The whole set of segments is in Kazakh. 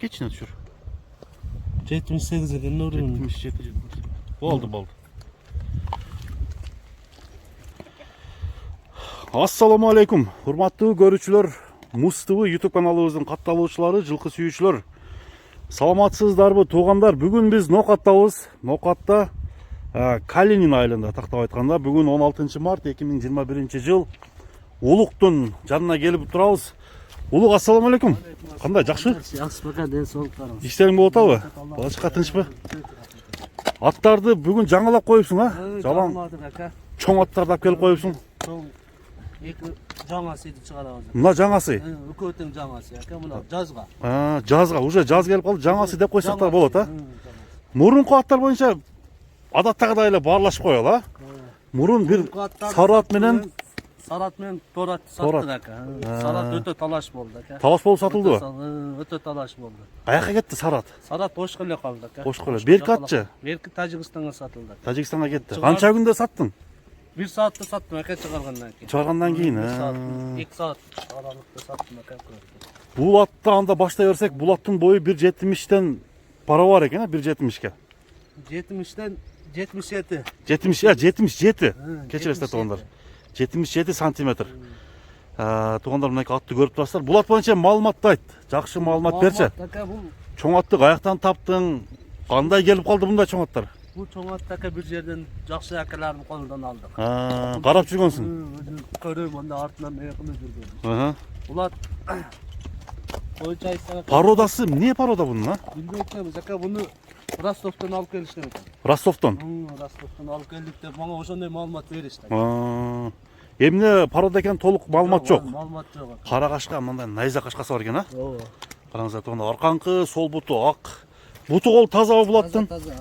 Geçine düşür. 78 ekan Nurun. 77. Oldu. Assalamu alaikum. Hurmattуу көрүүчүлөр, Муз ТВ YouTube каналыбыздын катталуучулары, жылкы сүйүүчүлөр. Саламатсыздарбы, туугандар? Бүгүн биз Нокаттабыз. Нокатта Калинин айылында, тактап айтканда, бүгүн 16 март 2021 жыл. Улуктун жанына келип турабыз. Улук, ассаламу алейкум. Кандай, жакшы? Жакшы бака, ден соолуктарыңыз. Иштериң болуп атабы? Балачка тынчпы? Аттарды бүгүн жаңылап коюпсуң, а? Жалаң чоң аттарды алып келип коюпсуң. Чоң эки жаңасы чыгарабыз. Мына жаңасы. Үкөөтүң жаңасы, ака, мына жазга. Жазга, уже жаз келип калды, жаңасы деп койсоктор болот, а? Мурунку аттар боюнча адаттагыдай эле баарлашып коелу, а? Мурун бир сары ат менен тор ат саттык, ака. Сары ат өтө талаш болду, ака. талаш болуп сатылдыбы? Өтө талаш болду. Каяка кетти сары ат? Сары ат Ошко эле калды, ака. Ошко эле. Берки атчы? Берки Тажикстанга сатылды. Тажикстанга кетти. Канча күндө саттың? 1 саатта саттым, ака, чыгаргандан кийин. Чыгаргандан кийин, 2 саат аралыкта саттым, ака. Бул атты анда баштай берсек, бул аттын бою 1.70-тен пара бар экен, 1.70-ке. 70'ten 77. 77. Кечиресиздер туугандар. 77 сантиметр. Туугандар, мынакей атты көрүп турасыздар. Бул ат боюнча маалыматты айт. Жакшы маалымат берчи. Чоң атты каяктан таптың? Кандай келип калды мындай чоң аттар? Бул чоң атты, ака, бир жерден жакшы акалардын колунан алдык. Карап жүргөнсүң. Көрөм, анда артынан мейкине жүргөн. Бул ат боюнча айтсак, Породасы эмне порода бунун, а? билбейт, ака, буну Ростовтон алып келишкен экен. Ростовтон. Ростовтон алып келдик деп мага ошондой маалымат беришти. Эмне порода экен толук маалымат жок. Маалымат жок. Кара кашка, мындай найза кашкасы бар экен, а? Ооба. Караңыздар туугандар, аркаңкы, сол буту ак. Буту кол тазабы бул аттын? Таза.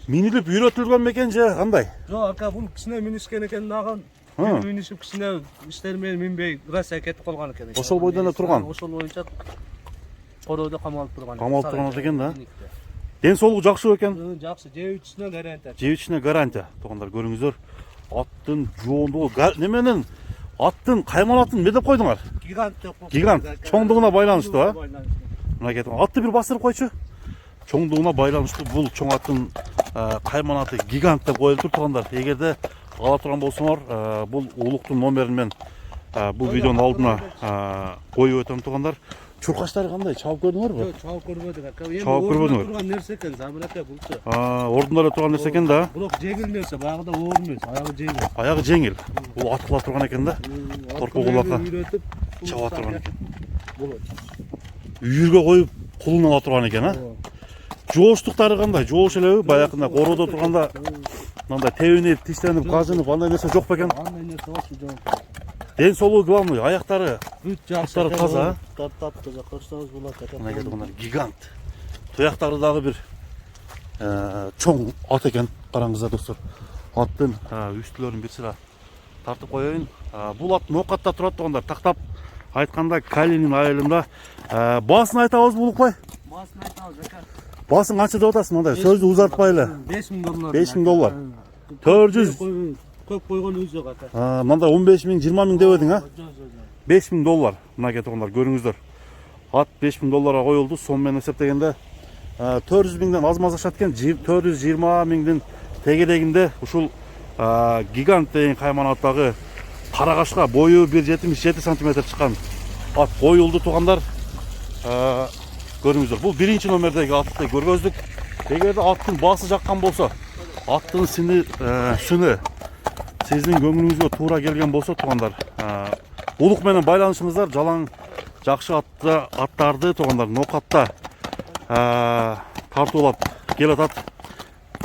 Минилип үйрөтүлгөн бекен же кандай? Жок, ака, бул кичине минишкен экен, наган. Минишип кичине иштер менен минбей Россия кетип калган экен. Ошол бойдон эле турган. Ошол боюнча короодо камалып турган. Камалып турган экен да. Ден соолугу жакшы экен. Жакшы, жебичине гарантия. Жебичине гарантия. Туугандар, көрүңүздөр. Аттын жоондугу неменен аттын каймалатын эмне деп койдуңар? Гигант деп койдук. Гигант. Чоңдугуна байланыштуу, а? Мынакей атты бир басырып койчу. Чоңдугуна байланыштуу бул чоң аттын кайманаты гигант деп коюлуп тургандар. Эгерде ала турган болсоңор, бул улуктун номерин мен бул видеонун алдына коюп өтөм туугандар. Чуркачтары кандай? Чабып көрдүңөрбү? Жок, чабып көрбөдүк, ака. Чабып көрбөдүңөр? Турган нерсе экен, Забир ака, булчу. Ордунда эле турган нерсе экен да. Бирок жеңил нерсе, баягыда оор эмес, аягы жеңил. Аягы жеңил. Бул аткыла турган экен да. Торпо кулакка үйрөтүп чаба турган экен. Болот. Үйүргө коюп кулун ала турган экен, а? Жооштуктары кандай? Жоош элеби? Баягында короодо турганда мындай тебинип, тиштенип, казынып, андай нерсе жок бекен? Андай нерсе жок. Ден соолугу главный, аяктары, Бүт жакшы, аттары таза. Таптапты, көрсөңүз болот, ака. Мына кетип гигант. Туяктары дагы бир чоң ат экен. Караңыздар достор. Аттын үстүлөрүн бир сыра тартып коеюн. Бул ат Нокатта турат туугандар. Тактап айтканда Калинин айылында. Баасын айтабыз булукбай. Баасын айтабыз, ака. Баасын канча деп атасың мындай? Сөздү узартпай эле. $5000. $5000. 400 көп койгон үз жок, ака. Мындай 15.000, 20.000 деп едиң, а? Жок. $5000. Мына кетип көрүңүздөр. Ат $5000 коюлду. Сом менен эсептегенде 400.000ден аз-маз ашат экен. 420.000дин тегерегинде ушул гигант деген кайманаттагы кара кашка бою 1.77 сантиметр чыккан ат коюлду туугандар. Көрүңүздөр. Бул биринчи номердеги атты көргөздүк. Эгерде аттын баасы жаккан болсо, аттын сыны сиздин көңүлүңүзгө туура келген болсо туугандар, улук менен байланышыңыздар. Жалаң жакшы аттарды туугандар Нокатта тартуулап келатат.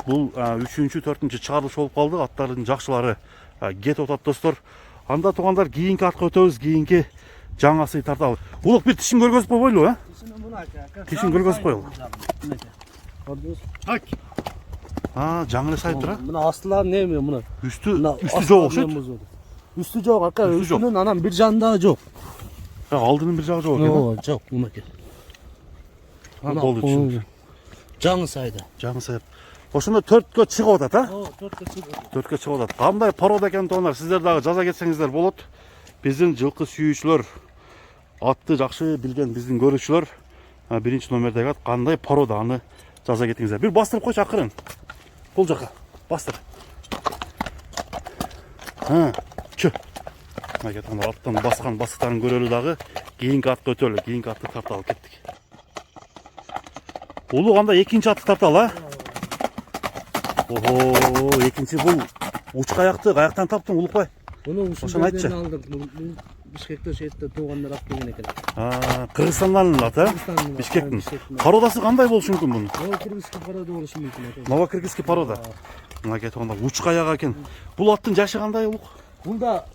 Бул 3-4-чү чыгарылыш болуп калды. Аттардын жакшылары кетип атат достор. Анда туугандар, кийинки атка өтөбүз, кийинки жаңасы тартабыз. Улук бир тишин көргөзүп койбойлубу, а? Тишин көргөзүп коелу. Так. Жаңы эле сайып тура. Мына астылары неме мына? Үстү жок окшойт. Үстү жок, ака. Үстүнүн анан бир жанында жок. Алдынын бир жагы жок экен. Ооба, жок, мынакей. Болду. Жаңы сайда. Жаңы сайып. Ошондо 4кө чыгып атат, а? Ооба, 4кө чыгып. 4кө чыгып атат. Кандай порода экен туугандар, сиздер дагы жаза кетсеңиздер болот. Биздин жылкы сүйүүчүлөр, атты жакшы билген биздин көрүүчүлөр Birinci номердегі ат қандай порода, аны жаза кетіңіздер. Bir бастырып қойшы ақырын. Бұл жаққа бастыр. Чү. Аттан басқан бастықтарын көрелі дағы кейінгі атқа өтелі. Кейінгі атты тарталы кеттік. Ұлы қанда екінші атты тарталы, Ого, екінші бұл ұшқа аяқты қаяқтан таптың ұлықбай? Bunu Ошоны айтчы. aldıq. Бишкекте шетте туғандар ақ деген екен. Қырғызстаннан аты, Бишкектің. Пародасы қандай болушы мүмкін бұның? Новокиргизский порода болушу мүмкүн. Новокиргизский порода. Мына кетіп қанда ұшқа аяғы екен. Бұл аттың жашы қандай ұлық? Бұл да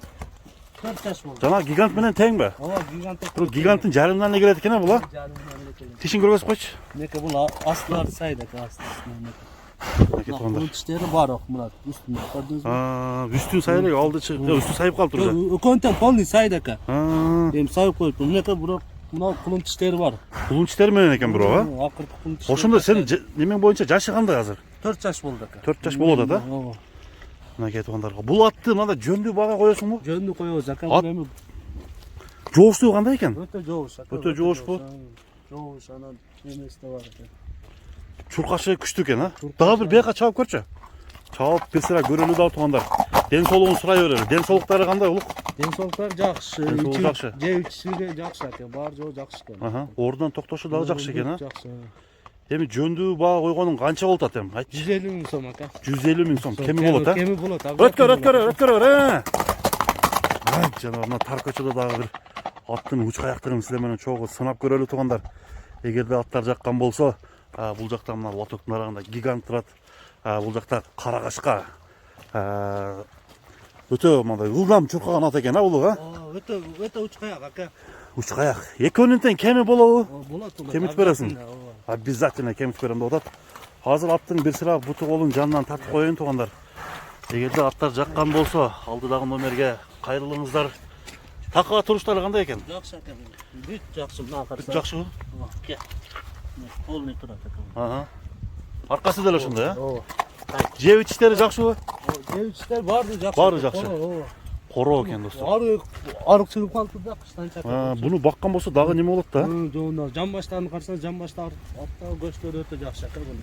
4 жаш болды. Жана гигант менен тең бе? Гигант. Бұл гиганттың жарымынан не келеді екен бұл? Тишин көргөзүп койчу. Неке бұл астылары сайда астысынан. Бұл тіштері бар оқ Мұрат, үстінде, көрдіңіз бе? Үстін сайрек алды шығып, үстін сайып қалып тұрды. Өкөнтен полный сайдака. Сайып қойып, неке бұрақ, мынау құлын тіштері бар. Құлын тіштері менен екен бір оға? Ақырды құлын тіштері. Ошонда сен немен бойынша жашы қандай қазір? 4 жаш болды. 4 жаш болады да? Мына кетіп қандарға. Бұл атты мынада жөнді баға қоясың ба? Жөнді қояу, зака бұлемі. Жоғыштығы қандай екен? Өте жоғыш. Өте жоғыш бұл? Жоғыш, анан немесі бар екен. Чуркашы күшті екен, а? Дағы бір бияқа чауып көрші. Чауып берсіра көрелі дау туғандар. Денсаулығын сұрай өрелі. Денсаулықтары қандай ұлық? Денсаулықтар жақсы. Денсаулық жақсы. Жеучісі жақсы екен. Бар жоғы жақсы екен. Ордан тоқтошы дағы жақсы екен, а? Жақсы. Эми жөндүү баа койгонун канча болот атем? 150 000 сом ака. 150 000 сом. Кеми болот, а? Кеми болот. Өткөр. Жана мына тар көчөдө дагы бир аттын уч аяктыгын силер менен чогуу сынап көрөлү тугандар. Эгерде аттар жаккан болсо, бул жакта мына лотоктун арагында гигант турат. Бул жакта карагашка. Өтө мындай ылдам чуркаган ат экен, улуг, а? Өтө уч аяк ака. Уч аяк. Экөөнүн тең кеми болобу? Болот. Кемитип бересиң? Обязательно кемитип берем деп атат. Азыр аттын бир сыра буту колун жанынан тартып коеюн тугандар. Эгерде аттар жаккан болсо, алдыдагы номерге кайрылыңыздар. Такыга туруштары кандай экен? Жакшы ака. Бүт жакшы, мына караса. Жакшыбы? Полный турат ака. Аркасы деле ошондой, жеп ичтери жакшыбы? Жеп ичтери баары жакшы. Баары жакшы. Коро экен достор. Арык чыгып калды да кыштан чакырып. Буну баккан болсо дагы неме болот да? Жоонда жан баштарын карасаңыз, жан башта аттагы көчтөр өтө жакшы ака буну.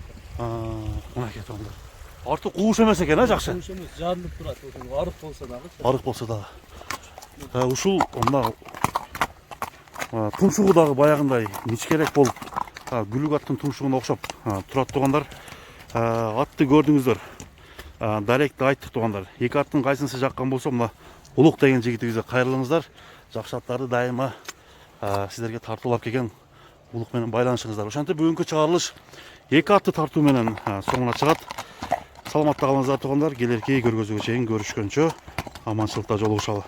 Мына кетип алды. Арты кууш эмес экен, жакшы. Кууш эмес, жарылып турат. Арык болсо дагы. Арык болсо дагы. Ушул мына тумшугу дагы баягындай ничкерек болуп, гүлүк аттын тумшугуна окшоп турат тугандар. Атты көрдүңүздөр. Даректи айттык тугандар. Эки аттын кайсынысы жаккан болсо, мына Улук деген жигитибизге кайрылыңыздар. Жакшы аттарды дайыма сиздерге тартуулап келген улук менен байланышыңыздар. Ошентип бүгүнкү чыгарылыш эки атты тартуу менен соңуна чыгат. Саламатта калыңыздар тугандар. Келерки көргөзүүгө чейин көрүшкөнчө аманчылыкта жолугушалы.